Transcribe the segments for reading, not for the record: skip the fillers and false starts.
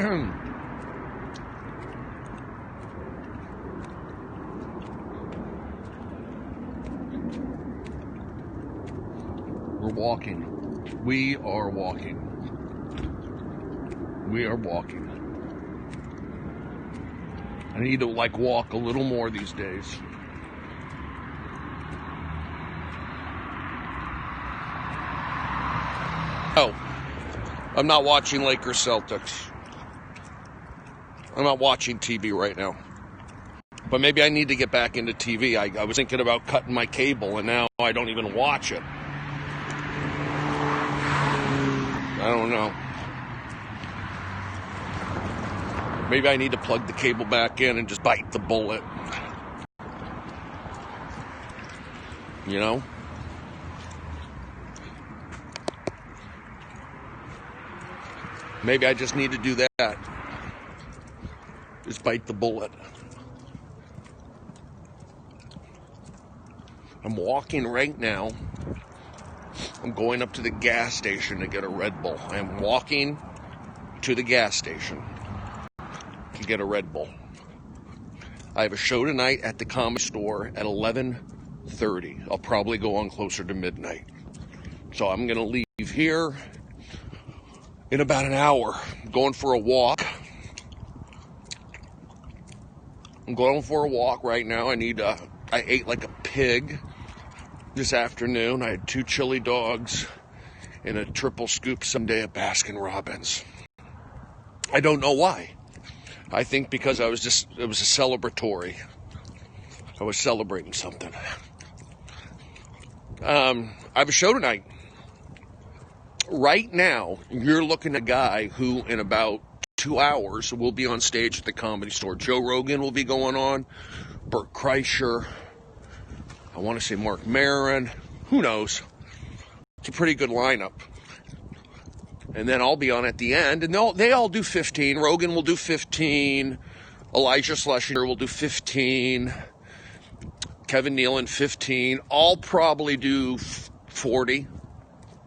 We're walking. We are walking. We are walking. I need to walk a little more these days. Oh, I'm not watching Lakers Celtics. I'm not watching TV right now. But maybe I need to get back into TV. I was thinking about cutting my cable, and now I don't even watch it. I don't know. Maybe I need to plug the cable back in and just bite the bullet. You know? Maybe I just need to do that. Just bite the bullet. I'm walking right now. I'm going up to the gas station to get a Red Bull. I'm walking to the gas station to get a Red Bull. I have a show tonight at the Comedy Store at 11:30. I'll probably go on closer to midnight. So I'm going to leave here in about an hour. I'm going for a walk. I'm going for a walk right now. I ate like a pig this afternoon. I had 2 chili dogs and a triple scoop sundae at Baskin-Robbins. I don't know why. I think because it was a celebratory. I was celebrating something. I have a show tonight. Right now, you're looking at a guy who in about 2 hours will be on stage at the Comedy Store. Joe Rogan will be going on. Bert Kreischer. I want to say Mark Maron. Who knows? It's a pretty good lineup. And then I'll be on at the end. And they all do 15. Rogan will do 15. Elijah Schlesinger will do 15. Kevin Nealon, 15. I'll probably do 40.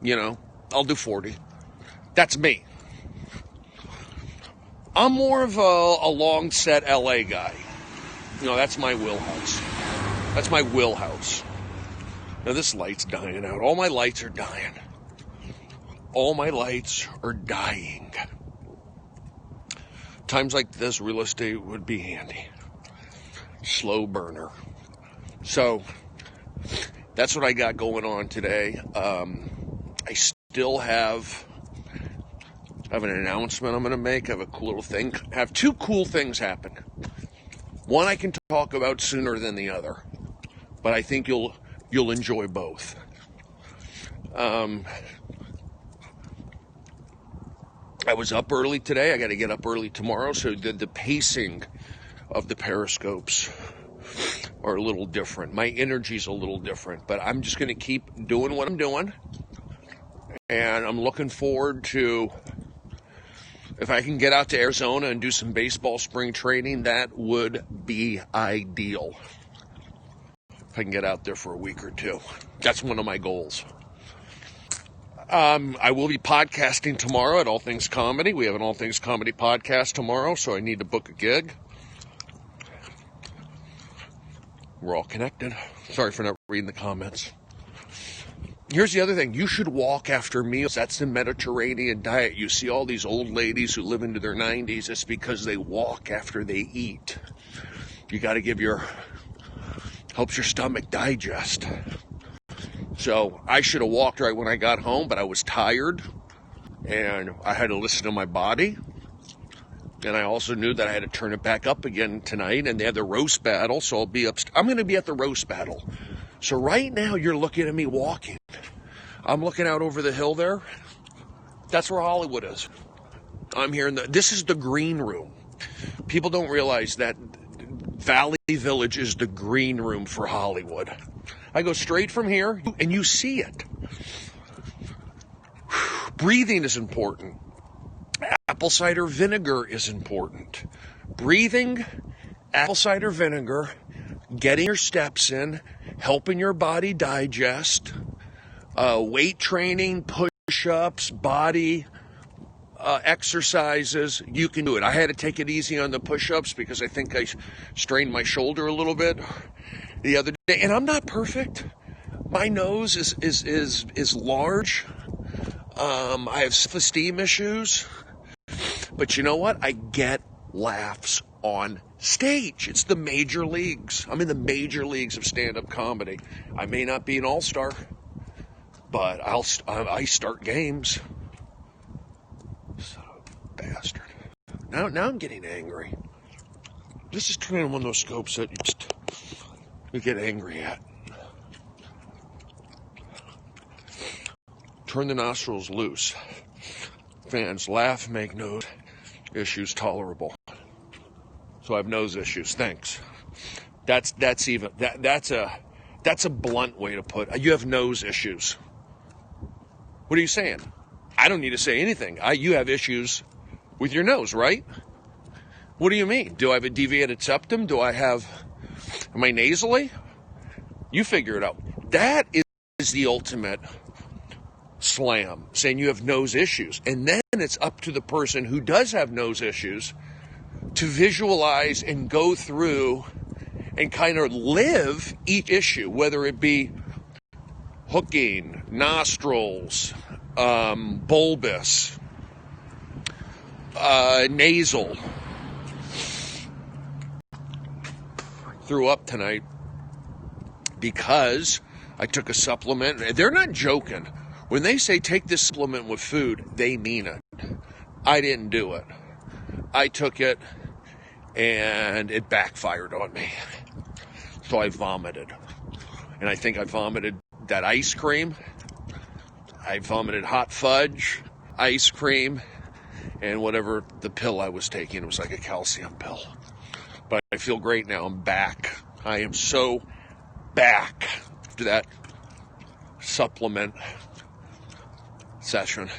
You know, I'll do 40. That's me. I'm more of a long set LA guy. You know, that's my wheelhouse. That's my wheelhouse. Now this light's dying out. All my lights are dying. All my lights are dying. Times like this, real estate would be handy. Slow burner. So, that's what I got going on today. I still have an announcement I'm going to make. I have a cool little thing. I have 2 cool things happen. One I can talk about sooner than the other. But I think you'll enjoy both. I was up early today. I got to get up early tomorrow. So the pacing of the Periscopes are a little different. My energy's a little different. But I'm just going to keep doing what I'm doing. And I'm looking forward to, if I can get out to Arizona and do some baseball spring training, that would be ideal. If I can get out there for a week or 2. That's one of my goals. I will be podcasting tomorrow at All Things Comedy. We have an All Things Comedy podcast tomorrow, so I need to book a gig. We're all connected. Sorry for not reading the comments. Here's the other thing. You should walk after meals. That's the Mediterranean diet. You see all these old ladies who live into their 90s. It's because they walk after they eat. You got to helps your stomach digest. So I should have walked right when I got home, but I was tired and I had to listen to my body. And I also knew that I had to turn it back up again tonight, and they had the roast battle, so I'm going to be at the roast battle. So right now you're looking at me walking. I'm looking out over the hill there. That's where Hollywood is. I'm here this is the green room. People don't realize that Valley Village is the green room for Hollywood. I go straight from here, and you see it. Breathing is important. Apple cider vinegar is important. Breathing, apple cider vinegar, getting your steps in, helping your body digest, weight training, push-ups, body exercises, you can do it. I had to take it easy on the push-ups because I think I strained my shoulder a little bit the other day. And I'm not perfect. My nose is large. I have self-esteem issues. But you know what? I get laughs on stage. It's the major leagues. I'm in the major leagues of stand-up comedy. I may not be an all-star, but I start games. Son of a bastard. Now I'm getting angry. This is turning on one of those scopes that you get angry at. Turn the nostrils loose. Fans laugh, make nose issues tolerable. So I have nose issues. Thanks. That's a blunt way to put it. You have nose issues. What are you saying? I don't need to say anything. You have issues with your nose, right? What do you mean? Do I have a deviated septum? Am I nasally? You figure it out. That is the ultimate slam, saying you have nose issues. And then it's up to the person who does have nose issues to visualize and go through and kind of live each issue, whether it be hooking, nostrils, bulbous, nasal. Threw up tonight because I took a supplement. They're not joking. When they say take this supplement with food, they mean it. I didn't do it. I took it and it backfired on me. So I vomited. And I think I vomited that ice cream. I vomited hot fudge, ice cream, and whatever the pill I was taking. It was like a calcium pill. But I feel great now. I'm back. I am so back after that supplement session.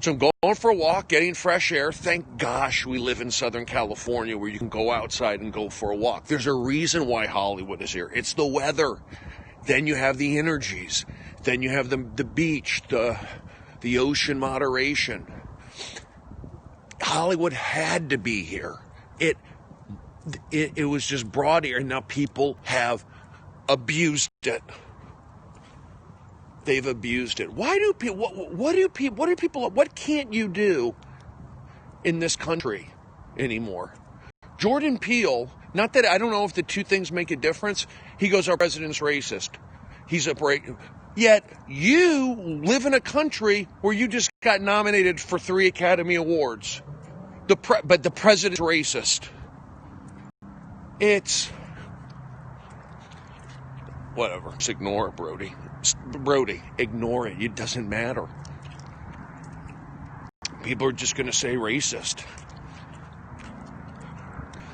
So I'm going for a walk, getting fresh air. Thank gosh we live in Southern California where you can go outside and go for a walk. There's a reason why Hollywood is here. It's the weather. Then you have the energies. Then you have the beach, the ocean moderation. Hollywood had to be here. It was just brought here, and now people have abused it. They've abused it. Why do people? What can't you do in this country anymore? Jordan Peele. Not that I don't know if the two things make a difference. He goes, "Our president's racist." He's a break. Yet you live in a country where you just got nominated for 3 Academy Awards. But the president's racist. It's whatever. Just ignore it, Brody. Brody, ignore it. It doesn't matter. People are just going to say racist.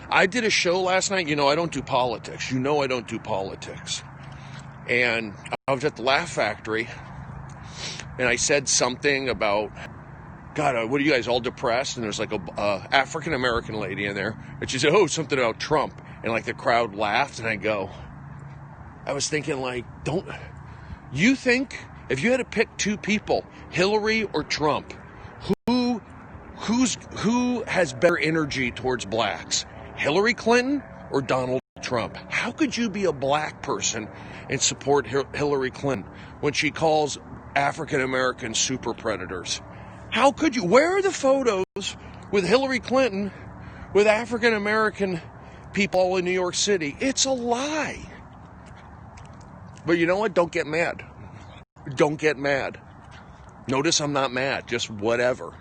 I did a show last night. I don't do politics. I don't do politics. And I was at the Laugh Factory, and I said something about, God, what are you guys all depressed? And there's like a African-American lady in there, and she said, something about Trump. And like the crowd laughed, and I was thinking, like, don't you think if you had to pick 2 people, Hillary or Trump, who has better energy towards blacks, Hillary Clinton or Donald Trump? How could you be a black person and support Hillary Clinton when she calls African Americans super predators? How could you? Where are the photos with Hillary Clinton with African American people in New York City? It's a lie. But you know what? Don't get mad. Don't get mad. Notice I'm not mad. Just whatever.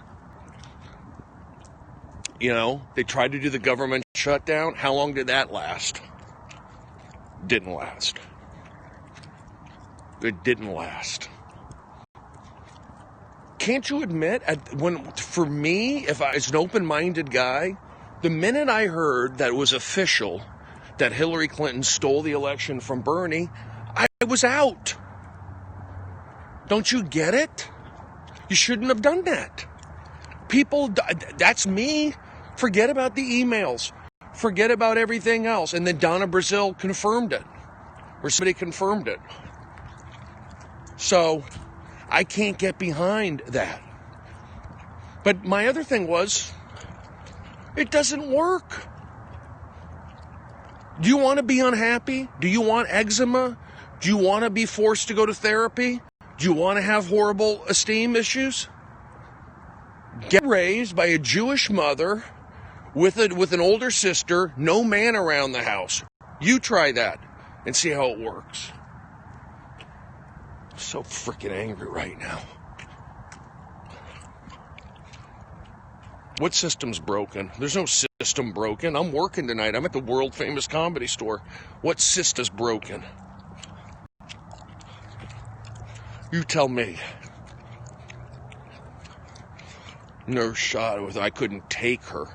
They tried to do the government shutdown. How long did that last? Didn't last. It didn't last. Can't you admit, for me, if I was an open-minded guy, the minute I heard that it was official that Hillary Clinton stole the election from Bernie, I was out. Don't you get it? You shouldn't have done that. That's me. Forget about the emails. Forget about everything else. And then Donna Brazile confirmed it. Or somebody confirmed it. So, I can't get behind that. But my other thing was, it doesn't work. Do you want to be unhappy? Do you want eczema? Do you want to be forced to go to therapy? Do you want to have horrible esteem issues? Get raised by a Jewish mother with an older sister, no man around the house. You try that and see how it works. I'm so freaking angry right now. What system's broken? There's no system broken. I'm working tonight. I'm at the world famous comedy store. What system's broken? You tell me. Nurse shot with. I couldn't take her.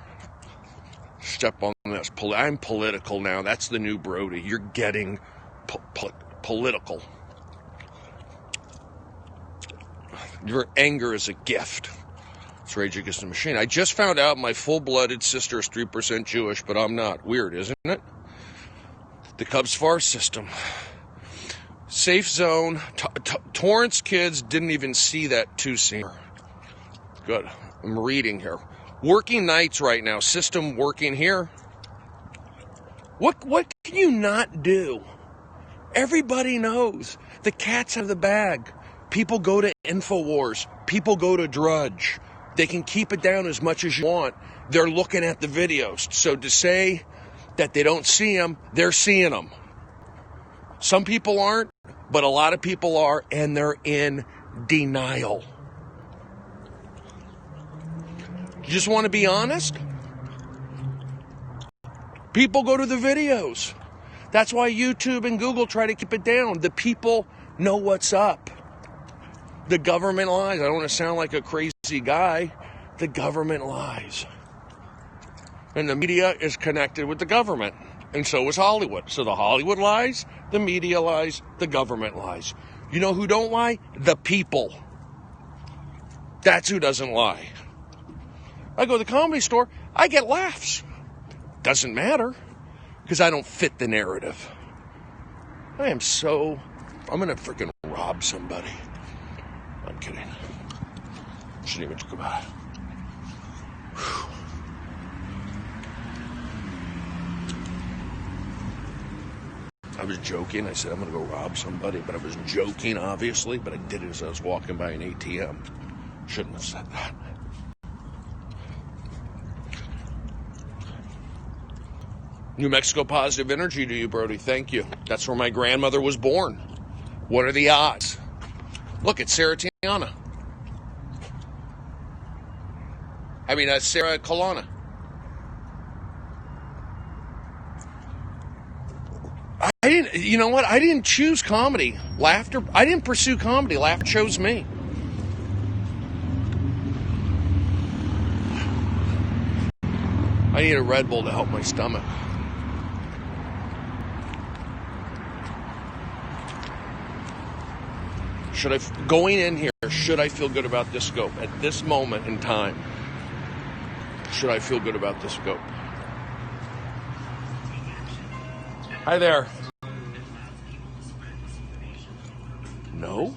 Step on this. I'm political now. That's the new Brody. You're getting political. Your anger is a gift. It's Rage Against the Machine. I just found out my full-blooded sister is 3% Jewish, but I'm not. Weird, isn't it? The Cubs farce system. Safe zone. Torrance kids didn't even see that two-seamer. Good. I'm reading here. Working nights right now. System working here. What can you not do? Everybody knows. The cat's out of the bag. People go to InfoWars. People go to Drudge. They can keep it down as much as you want. They're looking at the videos. So to say that they don't see them, they're seeing them. Some people aren't, but a lot of people are, and they're in denial. You just want to be honest? People go to the videos. That's why YouTube and Google try to keep it down. The people know what's up. The government lies. I don't want to sound like a crazy guy. The government lies. And the media is connected with the government. And so is Hollywood. So the Hollywood lies, the media lies, the government lies. You know who don't lie? The people. That's who doesn't lie. I go to the comedy store, I get laughs. Doesn't matter, because I don't fit the narrative. I'm going to freaking rob somebody. I'm kidding. Shouldn't even talk about it. Whew. I was joking. I said I'm going to go rob somebody, but I was joking, obviously, but I did it as I was walking by an ATM. Shouldn't have said that. New Mexico positive energy to you, Brody. Thank you. That's where my grandmother was born. What are the odds? Look, it's Sarah Tiana. Sarah Colonna. I didn't, you know what? I didn't choose comedy. Laughter, I didn't pursue comedy. Laughter chose me. I need a Red Bull to help my stomach. Going in here, should I feel good about this scope? At this moment in time, should I feel good about this scope? Hi there. No.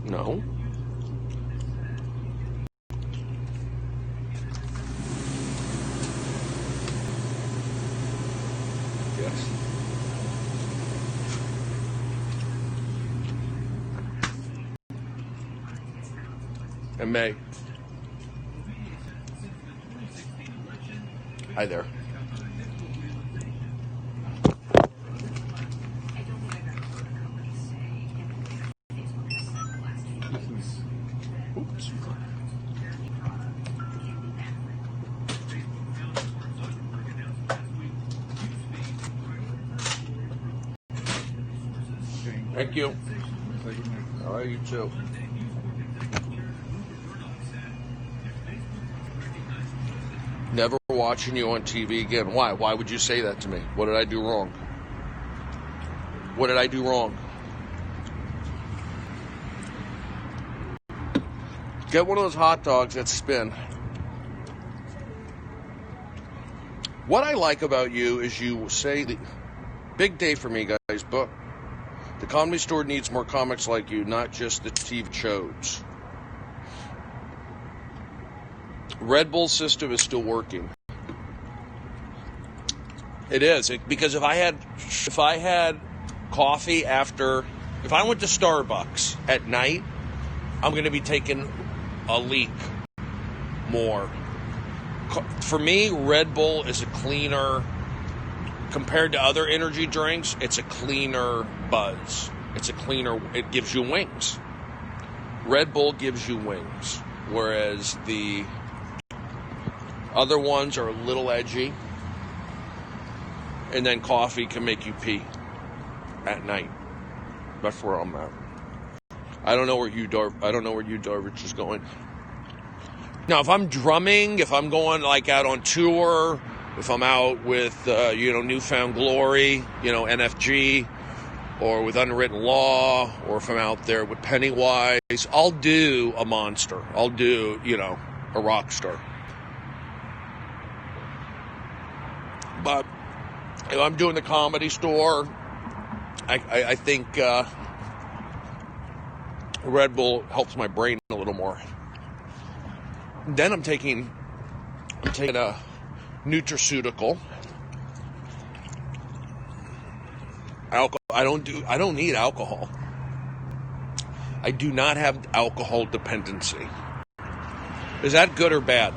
No. Yes. And May. Hi there. Oops. Thank you. All right, you too. Never watching you on TV again. Why? Why would you say that to me? What did I do wrong? What did I do wrong? Get one of those hot dogs that spin. What I like about you is you say, big day for me, guys, but the Comedy Store needs more comics like you, not just the TV shows. Red Bull system is still working. It is, because if I had coffee if I went to Starbucks at night, I'm going to be taking a leak more. For me, Red Bull is a cleaner, compared to other energy drinks, it's a cleaner buzz. It gives you wings. Red Bull gives you wings, whereas the other ones are a little edgy. And then coffee can make you pee at night. That's where I'm at. I don't know where Hugh Darvich is going. Now, if I'm drumming, if I'm going like out on tour, if I'm out with Newfound Glory, NFG, or with Unwritten Law, or if I'm out there with Pennywise, I'll do a monster. I'll do a rock star. But if I'm doing the Comedy Store, I think Red Bull helps my brain a little more. Then I'm taking a nutraceutical. Alcohol. I don't need alcohol. I do not have alcohol dependency. Is that good or bad?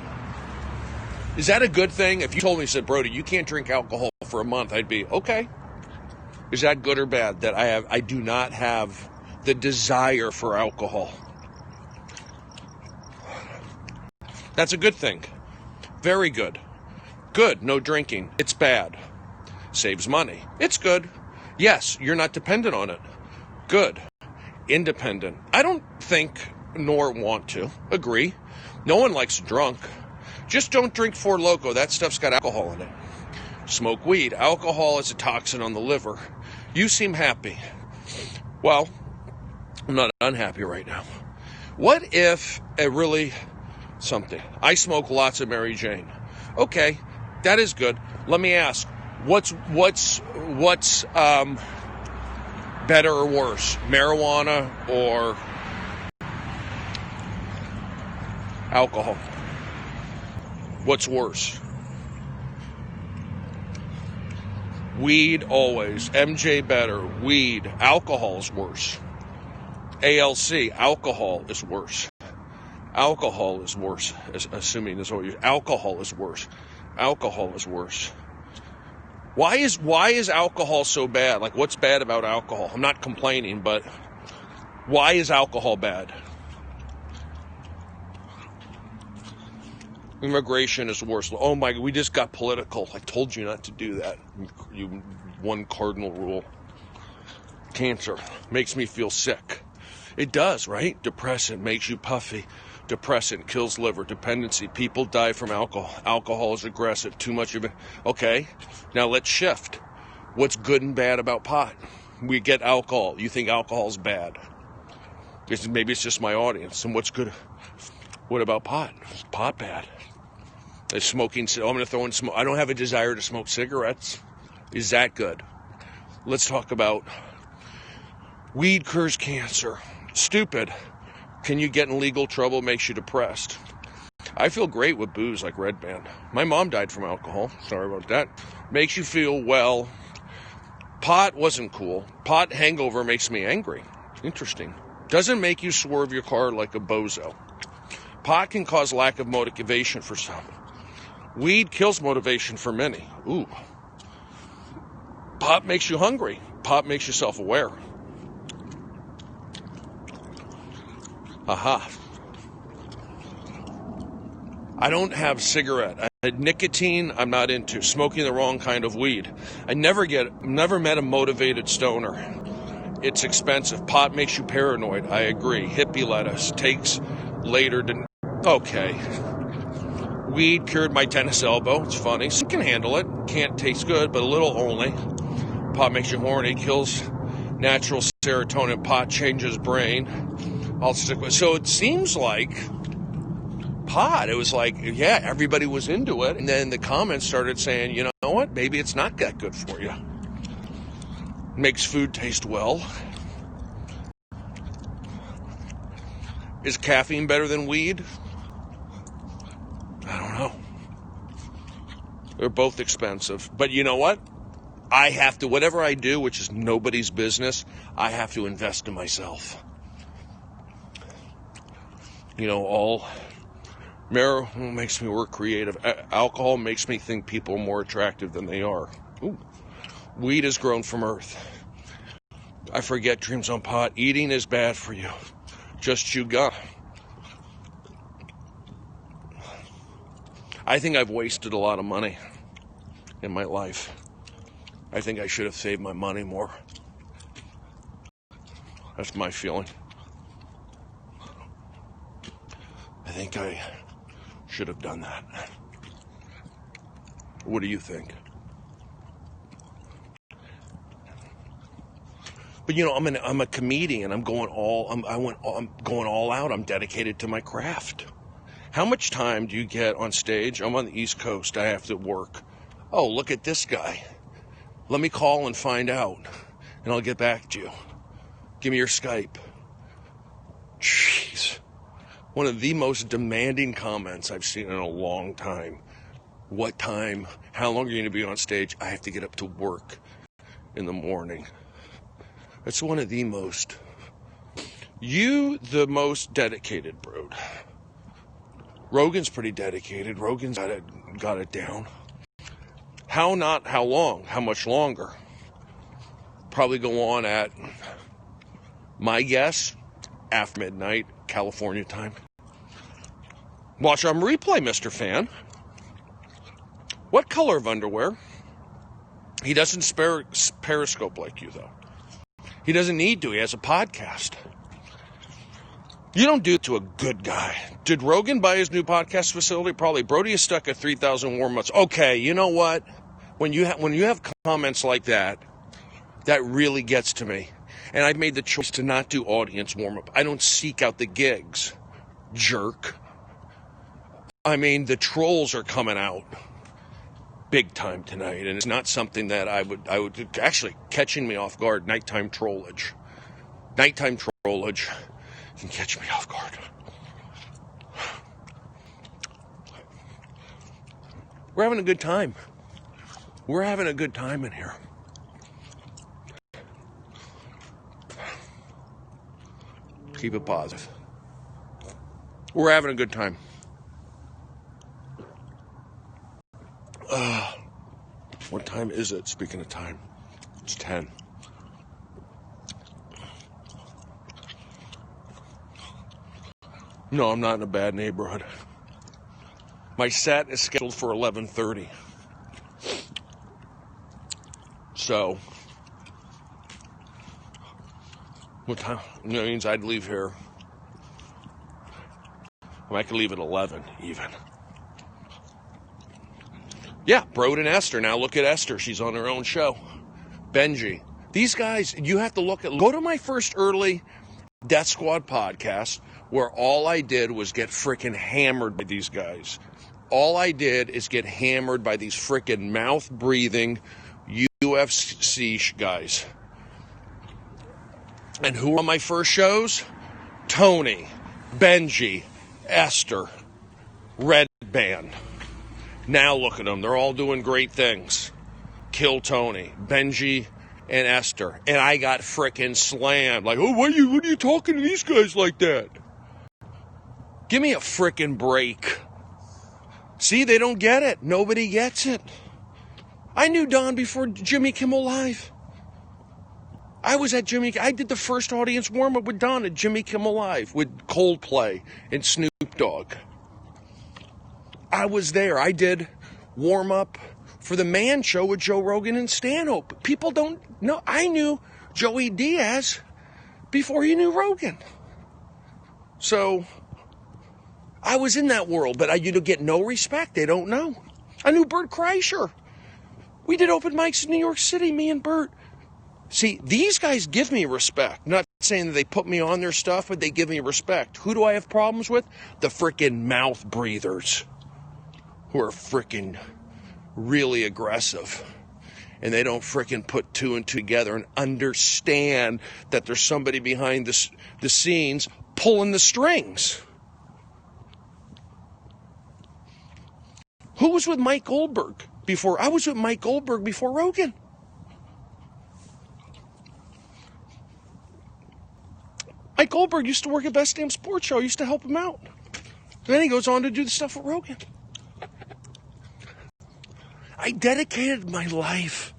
Is that a good thing? If you told me, said, Brody, you can't drink alcohol for a month, I'd be, okay. Is that good or bad that I do not have the desire for alcohol? That's a good thing. Very good. Good, no drinking. It's bad. Saves money. It's good. Yes, you're not dependent on it. Good. Independent. I don't think nor want to. Agree. No one likes drunk. Just don't drink Four Loko. That stuff's got alcohol in it. Smoke weed. Alcohol is a toxin on the liver. You seem happy. Well, I'm not unhappy right now. What if something? I smoke lots of Mary Jane. Okay, that is good. Let me ask, what's better or worse, marijuana or alcohol? What's worse? Weed always. MJ better. Weed. Alcohol is worse. ALC. Alcohol is worse. Alcohol is worse. Assuming this is what you. Alcohol is worse. Alcohol is worse. Why is alcohol so bad? Like, what's bad about alcohol? I'm not complaining, but why is alcohol bad? Immigration is worse. Oh my, we just got political. I told you not to do that. You one cardinal rule. Cancer makes me feel sick. It does, right? Depressant makes you puffy. Depressant kills liver. Dependency. People die from alcohol. Alcohol is aggressive. Too much of it. Okay, now let's shift. What's good and bad about pot? We get alcohol. You think alcohol is bad. Maybe it's just my audience. And what's good? What about pot? Is pot bad? Is smoking? I'm going to throw in smoke. I don't have a desire to smoke cigarettes. Is that good? Let's talk about weed cures cancer. Stupid. Can you get in legal trouble? Makes you depressed. I feel great with booze like Red Band. My mom died from alcohol. Sorry about that. Makes you feel well. Pot wasn't cool. Pot hangover makes me angry. Interesting. Doesn't make you swerve your car like a bozo. Pot can cause lack of motivation for some. Weed kills motivation for many. Ooh. Pot makes you hungry. Pot makes you self-aware. Aha. I don't have cigarette. Nicotine, I'm not into. Smoking the wrong kind of weed. I never met a motivated stoner. It's expensive. Pot makes you paranoid. I agree. Hippie lettuce takes later to... Okay. Weed cured my tennis elbow. It's funny. Some can handle it. Can't taste good, but a little only. Pot makes you horny. Kills natural serotonin. Pot changes brain. I'll stick with... So it seems like pot. It was like, yeah, everybody was into it. And then the comments started saying, you know what? Maybe it's not that good for you. Makes food taste well. Is caffeine better than weed? I don't know. They're both expensive. But you know what? I have to, whatever I do, which is nobody's business, I have to invest in myself. You know, marijuana makes me work creative. Alcohol makes me think people are more attractive than they are. Ooh. Weed is grown from earth. I forget dreams on pot. Eating is bad for you. Just chew gum. I think I've wasted a lot of money in my life. I think I should have saved my money more. That's my feeling. I think I should have done that. What do you think? But you know, I'm a comedian. I'm going all out. I'm dedicated to my craft. How much time do you get on stage? I'm on the East Coast. I have to work. Oh, look at this guy. Let me call and find out, and I'll get back to you. Give me your Skype. Jeez. One of the most demanding comments I've seen in a long time. What time? How long are you going to be on stage? I have to get up to work in the morning. That's one of the most. You, the most dedicated, Brody. Rogan's pretty dedicated. Rogan's got it down. How long? How much longer? Probably go on at, my guess, after midnight, California time. Watch on replay, Mr. Fan. What color of underwear? He doesn't Periscope like you, though. He doesn't need to. He has a podcast. You don't do it to a good guy. Did Rogan buy his new podcast facility? Probably. Brody is stuck at 3,000 warm months. Okay, you know what? When you have comments like that, that really gets to me. And I've made the choice to not do audience warm-up. I don't seek out the gigs. Jerk. I mean, the trolls are coming out big time tonight, and it's not something that I would actually catching me off guard. Nighttime trollage can catch me off guard. We're having a good time. We're having a good time in here. Keep it positive. We're having a good time. What time is it? Speaking of time, it's 10. No, I'm not in a bad neighborhood. My set is scheduled for 11:30. So, what time? That means I'd leave here. I could leave at 11 even. Yeah, Brody and Esther. Now look at Esther. She's on her own show. Benji. These guys, you have to go to my first early Death Squad podcast where all I did was get freaking hammered by these guys. All I did is get hammered by these freaking mouth-breathing UFC guys. And who were on my first shows? Tony, Benji, Esther, Red Band. Now look at them. They're all doing great things. Kill Tony, Benji, and Esther. And I got frickin' slammed. Like, oh, what are you talking to these guys like that? Give me a frickin' break. See, they don't get it. Nobody gets it. I knew Don before Jimmy Kimmel Live. I was at I did the first audience warm-up with Don at Jimmy Kimmel Live with Coldplay and Snoop Dogg. I was there. I did warm-up for the Man Show with Joe Rogan and Stanhope. People don't know. I knew Joey Diaz before he knew Rogan. So, I was in that world, but you get no respect. They don't know. I knew Bert Kreischer. We did open mics in New York City, me and Bert. See, these guys give me respect. Not saying that they put me on their stuff, but they give me respect. Who do I have problems with? The frickin' mouth breathers. Who are frickin' really aggressive. And they don't frickin' put two and two together and understand that there's somebody behind the scenes pulling the strings. Who was with Mike Goldberg before? I was with Mike Goldberg before Rogan. Mike Goldberg used to work at Best Damn Sports Show. I used to help him out. Then he goes on to do the stuff with Rogan. I dedicated my life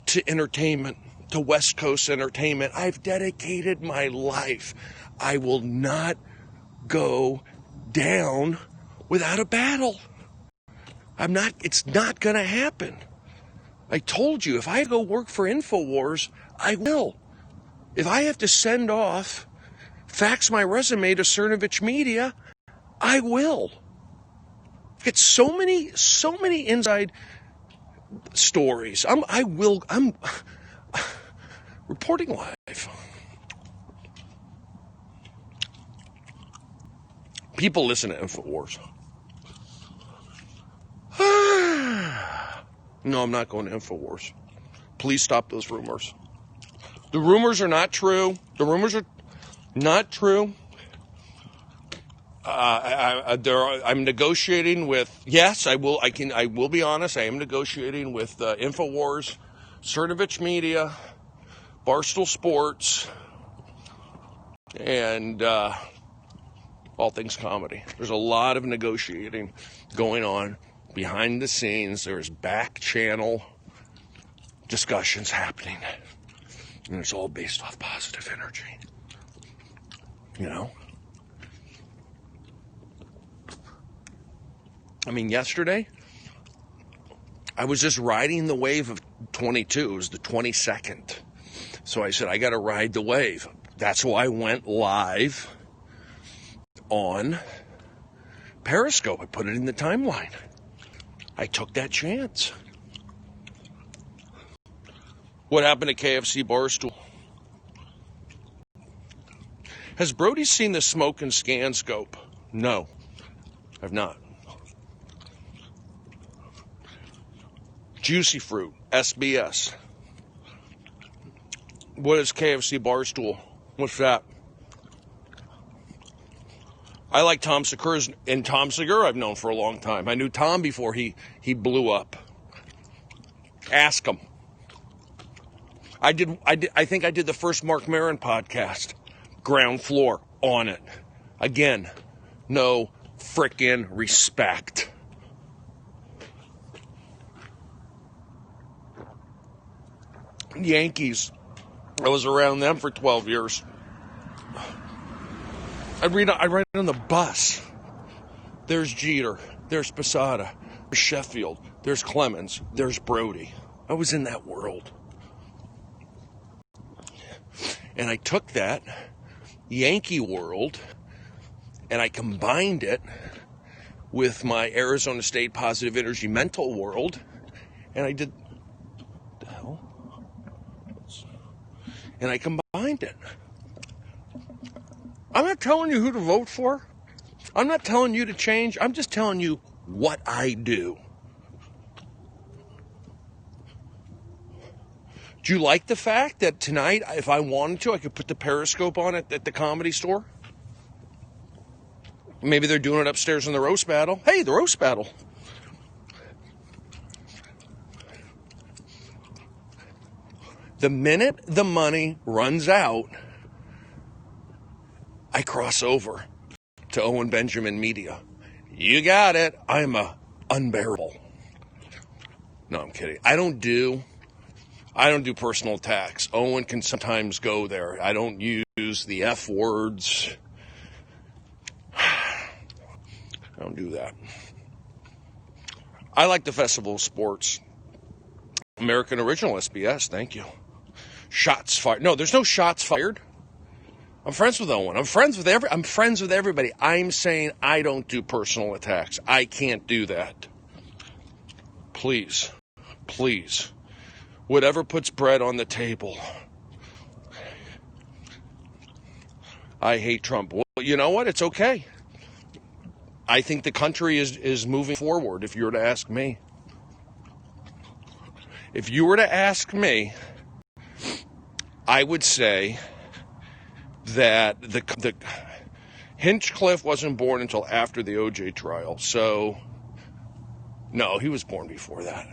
to entertainment, to West Coast entertainment. I've dedicated my life. I will not go down without a battle. It's not going to happen. I told you, if I go work for InfoWars, I will. If I have to fax my resume to Cernovich Media, I will. Get so many inside stories. I'm reporting live. People listen to InfoWars. No, I'm not going to InfoWars. Please stop those rumors. The rumors are not true. The rumors are not true. I'm negotiating with. Yes, I will. I will be honest. I am negotiating with InfoWars, Cernovich Media, Barstool Sports, and All Things Comedy. There's a lot of negotiating going on behind the scenes. There's back channel discussions happening, and it's all based off positive energy. You know. I mean, yesterday, I was just riding the wave of 22. It was the 22nd. So I said, I got to ride the wave. That's why I went live on Periscope. I put it in the timeline. I took that chance. What happened to KFC Barstool? Has Brody seen the smoke and scan scope? No, I've not. Juicy Fruit, SBS. What is KFC Barstool? What's that? I like Tom Segura's, and Tom Segura I've known for a long time. I knew Tom before he blew up. Ask him. I think I did the first Mark Maron podcast. Ground floor on it. Again, no frickin' respect. Yankees. I was around them for 12 years. I ride on the bus. There's Jeter. There's Posada. There's Sheffield. There's Clemens. There's Brody. I was in that world. And I took that Yankee world and I combined it with my Arizona State positive energy mental world. And I did... What the hell? And I combined it. I'm not telling you who to vote for. I'm not telling you to change. I'm just telling you what I do. Do you like the fact that tonight, if I wanted to, I could put the Periscope on at the Comedy Store? Maybe they're doing it upstairs in the roast battle. Hey, the roast battle. The minute the money runs out, I cross over to Owen Benjamin Media. You got it. I'm unbearable. No, I'm kidding. I don't do personal attacks. Owen can sometimes go there. I don't use the F words. I don't do that. I like the Festival of Sports. American Original SBS, thank you. Shots fired. No, there's no shots fired. I'm friends with Owen. I'm friends with everybody. I'm saying I don't do personal attacks. I can't do that. Please. Whatever puts bread on the table. I hate Trump. Well, you know what? It's okay. I think the country is moving forward, if you were to ask me. If you were to ask me, I would say that Hinchcliffe wasn't born until after the OJ trial, so no, he was born before that.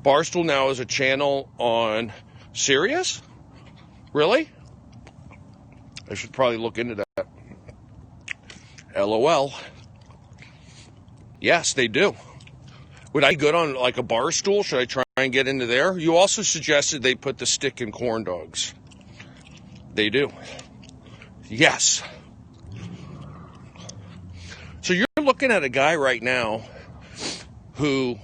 Barstool now is a channel on Sirius? Really? I should probably look into that. LOL. Yes, they do. Would I be good on like a Barstool? Should I try and get into there? You also suggested they put the stick in corn dogs. They do. Yes. So you're looking at a guy right now who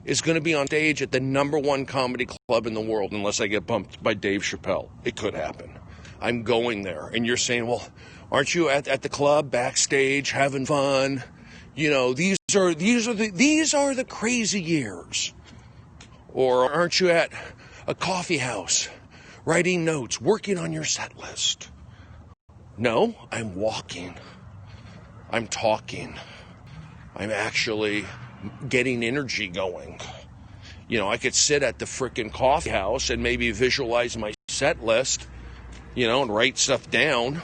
is going to be on stage at the #1 comedy club in the world unless I get bumped by Dave Chappelle. It could happen. I'm going there. And you're saying, well, aren't you at the club backstage having fun? You know, these are the crazy years. Or aren't you at a coffee house writing notes, working on your set list? No, I'm walking. I'm talking. I'm actually getting energy going. You know, I could sit at the frickin' coffee house and maybe visualize my set list, you know, and write stuff down.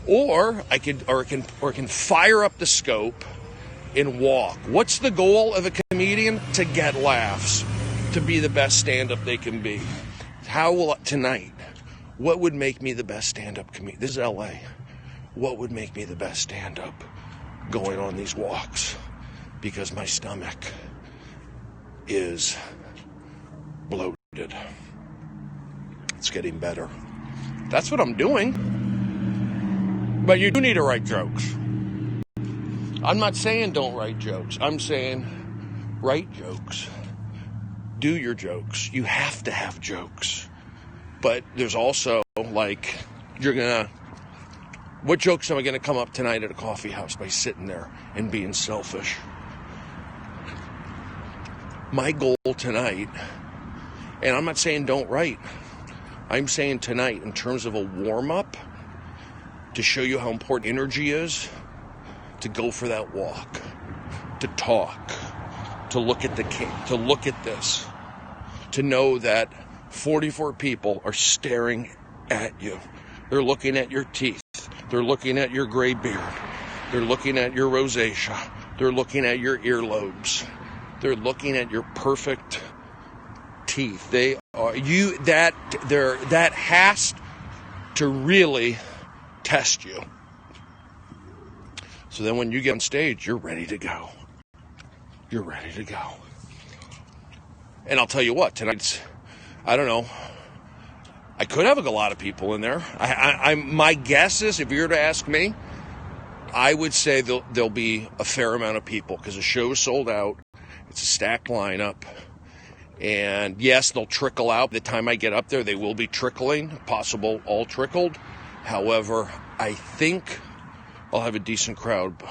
Or I can fire up the scope and walk. What's the goal of a comedian? To get laughs, to be the best stand-up they can be. How will tonight? What would make me the best stand-up comedian? This is LA. What would make me the best stand-up? Going on these walks, because my stomach is bloated. It's getting better. That's what I'm doing. But you do need to write jokes. I'm not saying don't write jokes. I'm saying write jokes. Do your jokes. You have to have jokes. But there's also, like, what jokes am I going to come up tonight at a coffee house by sitting there and being selfish? My goal tonight, and I'm not saying don't write, I'm saying tonight in terms of a warm-up, to show you how important energy is, to go for that walk, to talk, to look at to look at this, to know that 44 people are staring at you. They're looking at your teeth. They're looking at your gray beard. They're looking at your rosacea. They're looking at your earlobes. They're looking at your perfect teeth. That has to really test you. So then when you get on stage, you're ready to go. You're ready to go. And I'll tell you what, tonight's, I don't know, I could have a lot of people in there. My guess is, if you were to ask me, I would say there'll be a fair amount of people because the show's sold out. It's a stacked lineup. And yes, they'll trickle out. By the time I get up there, they will be trickling, possible all trickled. However, I think I'll have a decent crowd.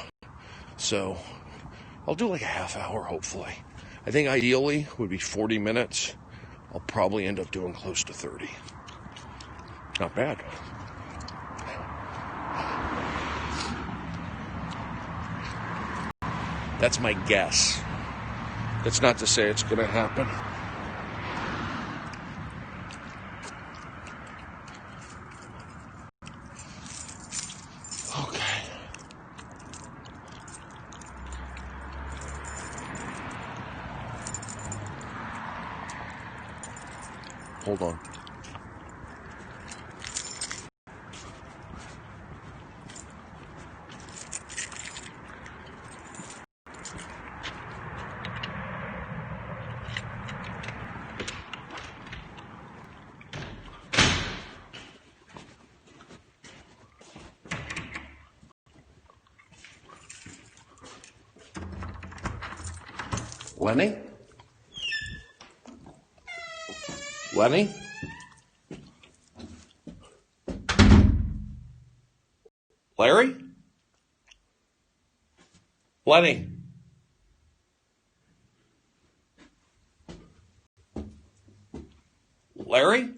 So I'll do like a half hour, hopefully. I think ideally would be 40 minutes. I'll probably end up doing close to 30. Not bad. That's my guess. That's not to say it's going to happen. Okay. Hold on. Lenny? Lenny? Larry? Lenny? Larry?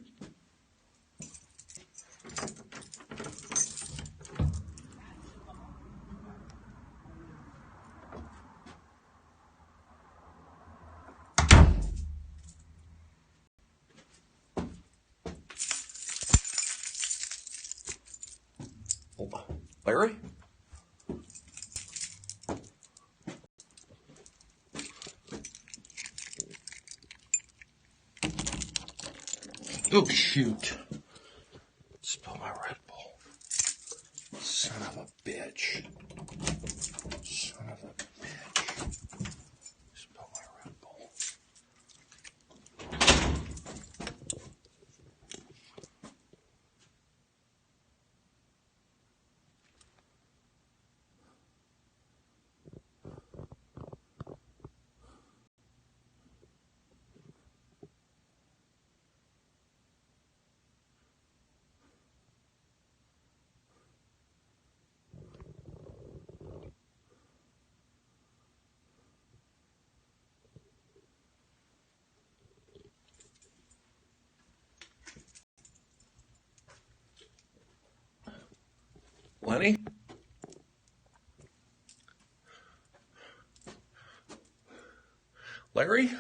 Hold on. Larry? Oh, shoot. Spill my Red Bull. Son of a bitch. Son of a bitch. Spill my Red Bull. Lenny? Larry?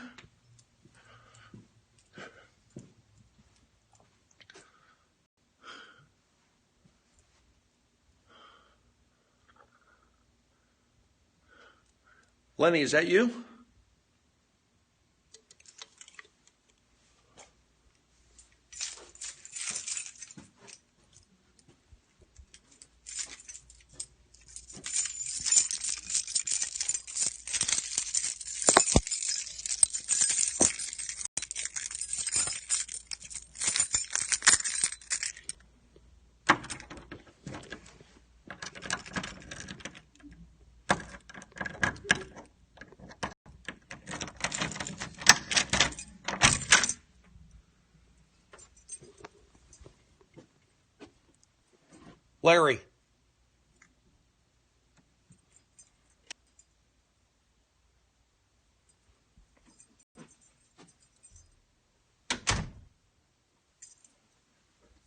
Lenny, is that you? Larry.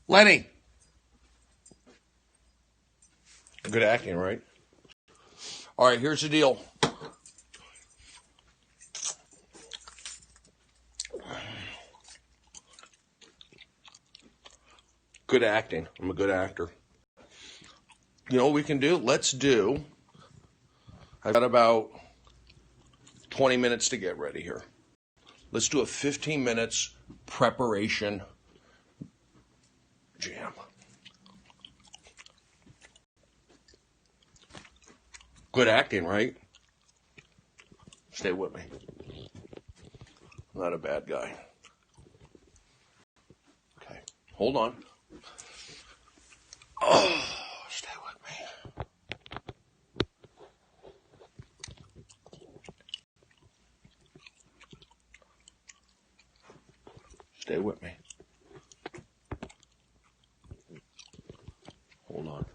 Lenny. Good acting, right? All right, here's the deal. Good acting. I'm a good actor. You know what we can do? I've got about 20 minutes to get ready here. Let's do a 15 minutes preparation jam. Good acting, right? Stay with me. I'm not a bad guy. Okay, hold on. Oh, stay with me. Stay with me. Hold on.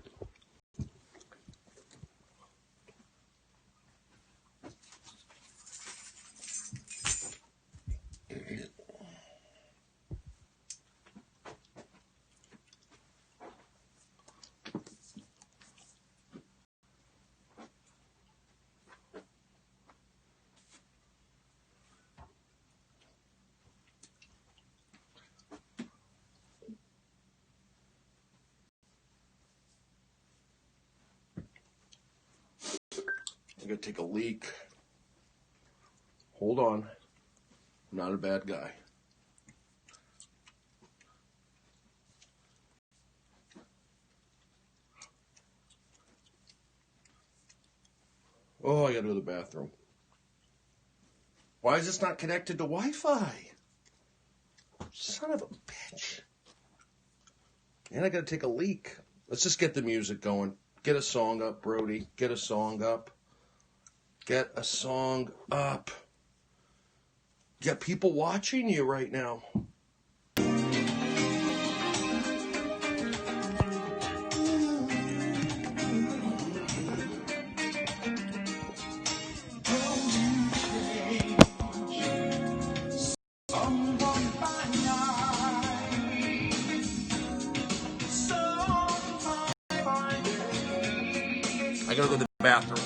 I'm going to take a leak. Hold on. I'm not a bad guy. Oh, I got to go to the bathroom. Why is this not connected to Wi-Fi? Son of a bitch. And I got to take a leak. Let's just get the music going. Get a song up, Brody. Get a song up. Get a song up. You got people watching you right now. I gotta go to the bathroom.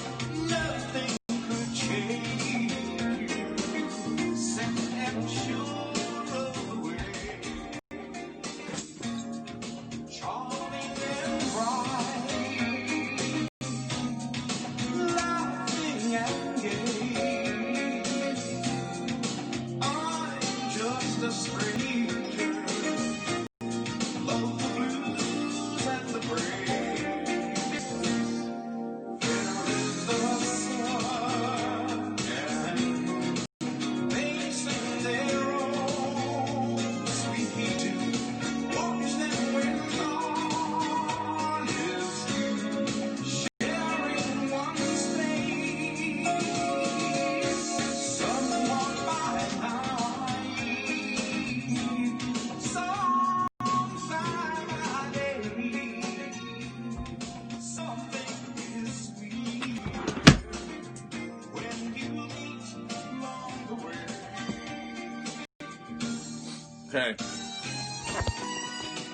Okay.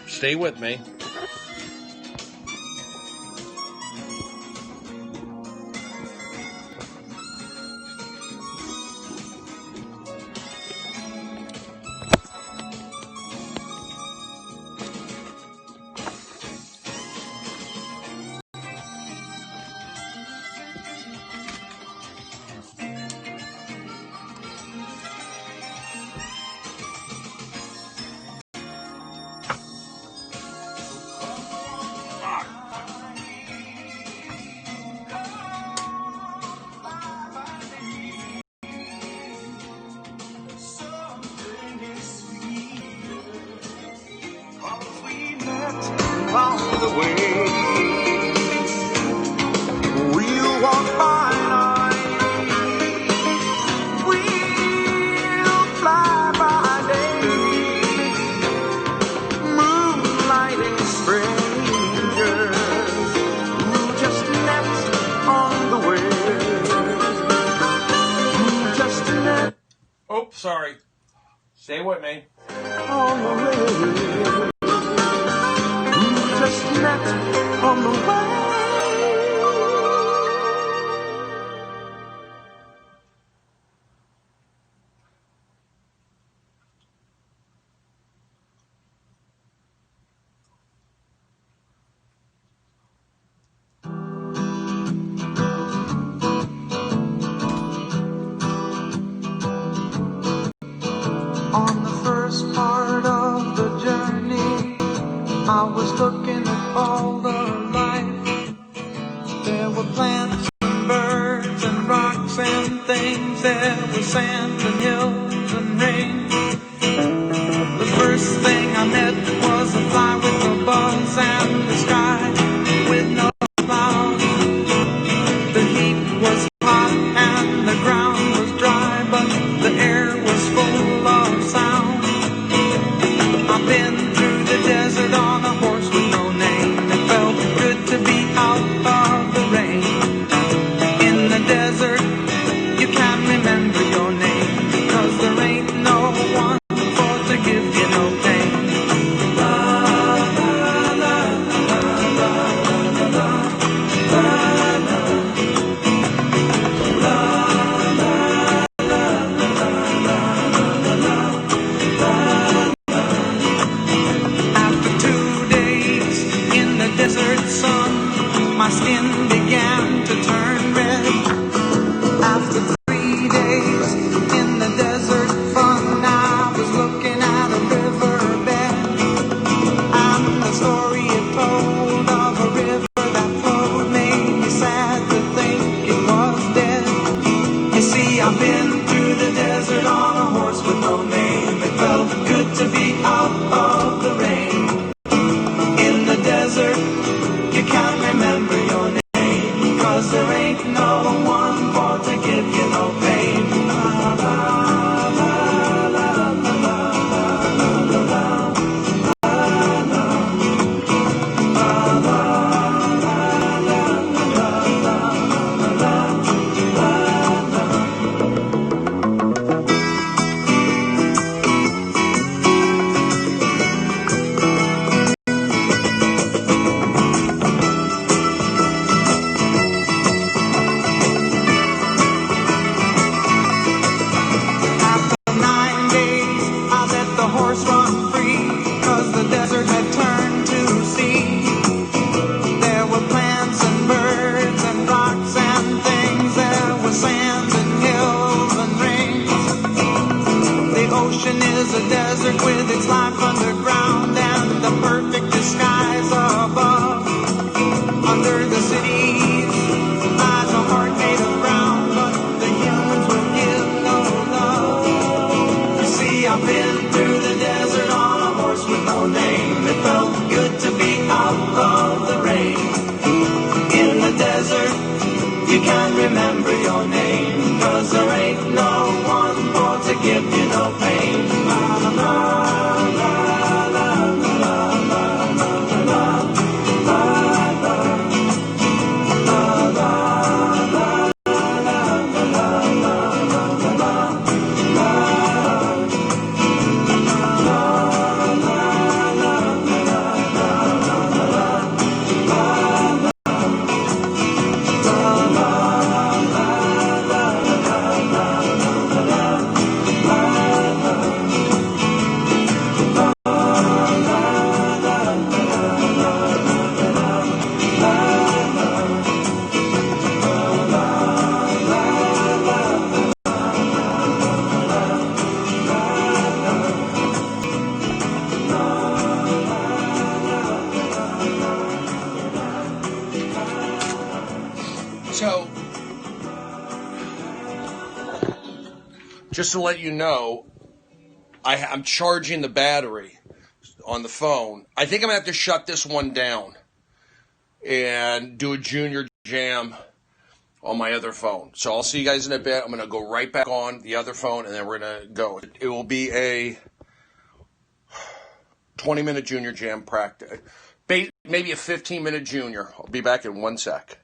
Stay with me. Along the way, we'll walk by night, we'll fly by day, moonlighting strangers who just met on the way, who just met. Oh, sorry. Stay with me. On the way. Just met on the way. On the first part of the journey, I was looking at all the life. There were plants and birds and rocks and things. There was sand and hills and rain. The first thing I met was a fly with a buzz and the sky with no clouds. The heat was hot and the ground was dry, but the air was full of sound. I've been through the desert on a horse with no name. It felt good to be out of the rain. In the desert, you can't remember your name, 'cause there ain't no one for to give you no pain. La, la, la, la, la, la, la, la, la, la, After 2 days in the desert sun, my skin began to turn red. After 3 days in the desert fun, I was looking at a riverbed, and the story it told of a river that flowed made me sad to think it was dead. You see, I've been through the desert on a horse with no name. It felt good to be out of the rain. In the desert, you can't remember your name, 'cause there ain't no one for to give you no pain. La, la, la, la, la, la, la, la, After 9 days, I let the horse run free, 'cause the desert had turned to sea. There were plants and birds and rocks and things. There was sand and hills and rings. The ocean is a desert with its life underground and the perfect disguise above. Under the cities lies a heart made of brown, but the humans will give no love. You see, I've been through the desert on a horse with no name. It felt good to be out of the rain. In the desert, you can't remember your name, 'cause there ain't no one for to give you no pain. La, la, la, la, la, la, la, la, la, la, la, la, la, la, la, la, la. just to let you know, I'm charging the battery on the phone. I think I'm going to have to shut this one down and do a junior jam on my other phone. So I'll see you guys in a bit. I'm going to go right back on the other phone, and then we're going to go. It will be a 20-minute junior jam practice. Maybe a 15-minute junior. I'll be back in 1 sec.